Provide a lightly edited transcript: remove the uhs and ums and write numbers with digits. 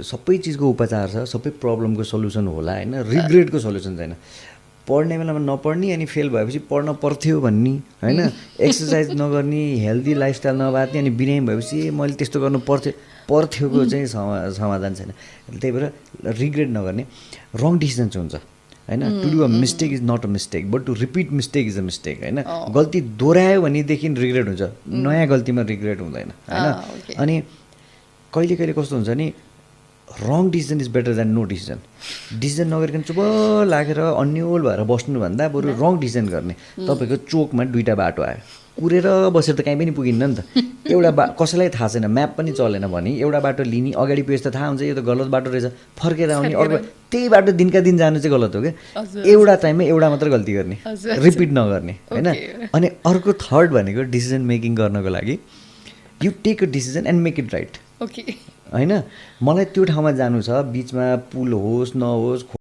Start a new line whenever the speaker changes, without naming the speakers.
सबै चिजको उपचार छ, सबै प्रब्लमको सल्युसन होला होइन, रिग्रेटको सल्युसन छैन। पढ्ने बेलामा नपढ्ने अनि फेल भएपछि पढ्न पर्थ्यो भन्ने होइन, एक्सर्साइज नगर्ने, हेल्दी लाइफस्टाइल नबाँच्ने अनि बिरामी भएपछि मैले त्यस्तो गर्नु पर्थ्योको चाहिँ समाधान छैन। त्यही भएर रिग्रेट नगर्ने, रङ डिसिजन्स हुन्छ होइन। To do a mistake is not a mistake but to repeat mistake is a mistake होइन। गल्ती दोहोऱ्यायो भनेदेखि रिग्रेट हुन्छ, नयाँ गल्तीमा रिग्रेट हुँदैन होइन। अनि कहिले कहिले कस्तो हुन्छ नि, रङ decision is better than no decision. Decision नगरिकन चुप लागेर अन्यल भएर बस्नुभन्दा बरु रङ डिसिजन गर्ने। तपाईँको चोकमा दुईवटा बाटो आयो, कुरेर बसेर त कहीँ पनि पुगिन्न नि त। एउटा कसैलाई थाहा छैन, म्याप पनि चलेन भने एउटा बाटो लिने, अगाडि पेज त थाहा हुन्छ यो त गलत बाटो रहेछ, फर्केर आउने अर्को, त्यही बाटो दिनका दिन जानु चाहिँ गलत हो क्या। एउटा टाइममा एउटा मात्र गल्ती गर्ने, रिपिट नगर्ने होइन। अनि अर्को थर्ड भनेको डिसिजन मेकिङ गर्नको लागि you take a decision and make it right होइन। मलाई त्यो ठाउँमा जानु छ, बिचमा पुल होस् नहोस्